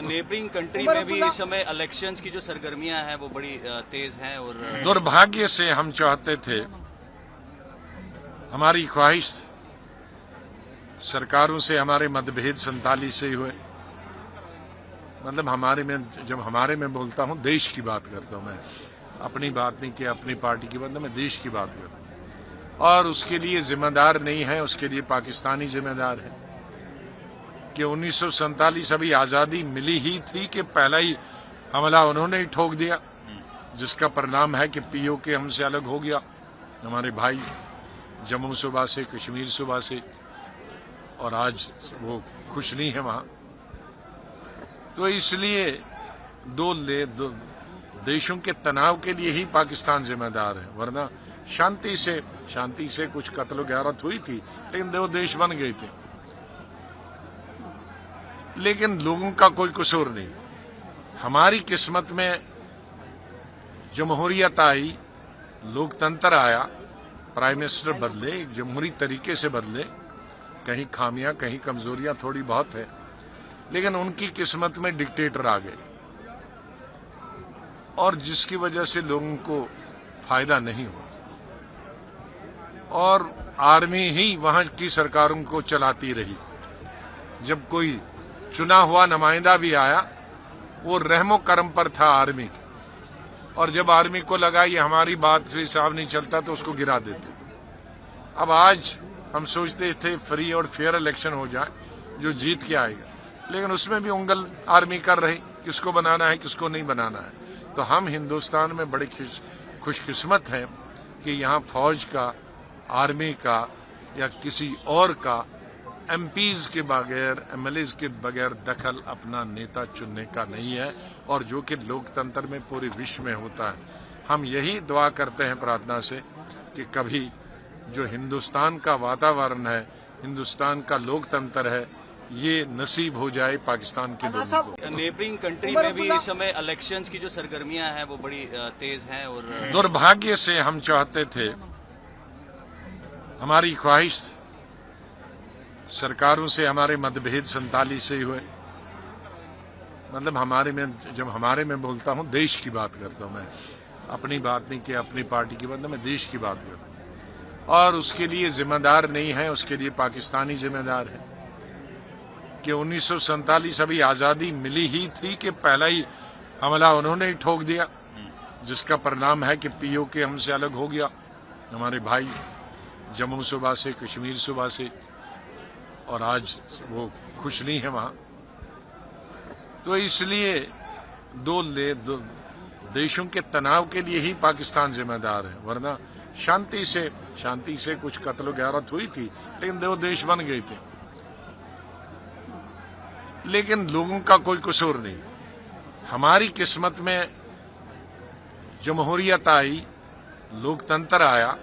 Neighbouring country में भी इस समय इलेक्शंस की जो सरगर्मियां हैं वो बड़ी तेज हैं और दुर्भाग्य से हम चाहते थे, हमारी ख्वाहिश सरकारों से हमारे मतभेद 47 से हुए। मतलब जब हमारे में बोलता हूं, देश की बात करता हूं मैं, अपनी बात नहीं कि अपनी पार्टी की बात, मैं देश की बात करता हूं। और उसके लिए जिम्मेदार नहीं है, उसके लिए पाकिस्तानी जिम्मेदार है कि 1947 अभी आजादी मिली ही थी कि पहला ही हमला उन्होंने ही ठोक दिया, जिसका परिणाम है कि पीओके हमसे अलग हो गया। हमारे भाई जम्मू सूबा से, कश्मीर सूबा से, और आज वो खुश नहीं है वहां। तो इसलिए दो देशों के तनाव के लिए ही पाकिस्तान जिम्मेदार है, वरना शांति से कुछ कत्ल गारत हुई थी, लेकिन दो देश बन गए थे। लेकिन लोगों का कोई कसूर नहीं। हमारी किस्मत में जमहूरियत आई, लोकतंत्र आया, प्राइम मिनिस्टर बदले, एक जमहूरी तरीके से बदले। कहीं खामियां, कहीं कमजोरियां थोड़ी बहुत है, लेकिन उनकी किस्मत में डिक्टेटर आ गए, और जिसकी वजह से लोगों को फायदा नहीं हुआ। और आर्मी ही वहां की सरकारों को चलाती रही। जब कोई चुना हुआ नुमाइंदा भी आया, वो रहमो करम पर था आर्मी की, और जब आर्मी को लगा ये हमारी बात से हिसाब नहीं चलता तो उसको गिरा देते। अब आज हम सोचते थे फ्री और फेयर इलेक्शन हो जाए, जो जीत के आएगा, लेकिन उसमें भी उंगल आर्मी कर रही, किसको बनाना है किसको नहीं बनाना है। तो हम हिंदुस्तान में बड़े खुशकिस्मत हैं कि यहाँ फौज का, आर्मी का या किसी और का, एमपीज के बगैर, एमएलएज के बगैर दखल अपना नेता चुनने का नहीं है, और जो कि लोकतंत्र में पूरे विश्व में होता है। हम यही दुआ करते हैं प्रार्थना से कि कभी जो हिंदुस्तान का वातावरण है, हिंदुस्तान का लोकतंत्र है, ये नसीब हो जाए पाकिस्तान के लोगों को। नेबरिंग कंट्री में भी इस समय इलेक्शंस की जो सरगर्मियां हैं वो बड़ी तेज हैं और दुर्भाग्य से हम चाहते थे, हमारी ख्वाहिश सरकारों से हमारे मतभेद 47 से हुए। मतलब जब हमारे में बोलता हूं, देश की बात करता हूं मैं, अपनी बात नहीं कि अपनी पार्टी की बात, मैं देश की बात करता हूं। और उसके लिए जिम्मेदार नहीं है, उसके लिए पाकिस्तानी जिम्मेदार है कि 1947 अभी आजादी मिली ही थी कि पहला ही हमला उन्होंने ही ठोक दिया, जिसका परिणाम है कि पीओके हमसे अलग हो गया। हमारे भाई जम्मू सूबा से, कश्मीर सूबा से, और आज वो खुश नहीं है वहां। तो इसलिए दो देशों के तनाव के लिए ही पाकिस्तान जिम्मेदार है, वरना शांति से कुछ कत्ल गारत हुई थी, लेकिन दो देश बन गए थे। लेकिन लोगों का कोई कसूर नहीं। हमारी किस्मत में जमहूरियत आई, लोकतंत्र आया,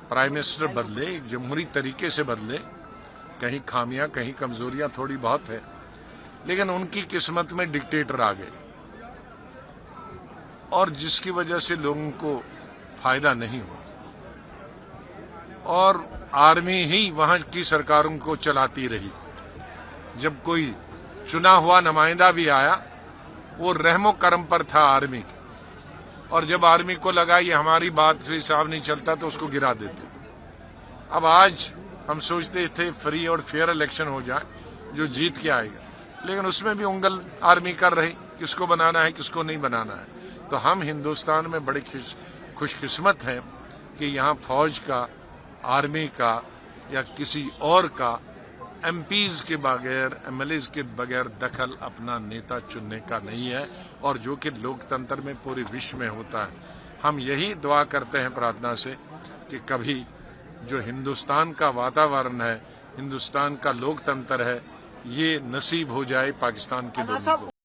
प्राइम मिनिस्टर बदले, एक जमहूरी तरीके से बदले। कहीं खामियां, कहीं कमजोरियां थोड़ी बहुत है, लेकिन उनकी किस्मत में डिक्टेटर आ गए, और जिसकी वजह से लोगों को फायदा नहीं हुआ। और आर्मी ही वहां की सरकारों को चलाती रही। जब कोई चुना हुआ नुमाइंदा भी आया, वो रहमो करम पर था आर्मी की, और जब आर्मी को लगा ये हमारी बात से हिसाब नहीं चलता तो उसको गिरा देते। अब आज हम सोचते थे फ्री और फेयर इलेक्शन हो जाए, जो जीत के आएगा, लेकिन उसमें भी उंगल आर्मी कर रही, किसको बनाना है किसको नहीं बनाना है। तो हम हिंदुस्तान में बड़े खुशकिस्मत हैं कि यहाँ फौज का, आर्मी का या किसी और का, एमपीज के बगैर, एमएलएज के बगैर दखल अपना नेता चुनने का नहीं है, और जो कि लोकतंत्र में पूरे विश्व में होता है। हम यही दुआ करते हैं प्रार्थना से कि कभी जो हिंदुस्तान का वातावरण है, हिंदुस्तान का लोकतंत्र है, ये नसीब हो जाए पाकिस्तान के लोगों को।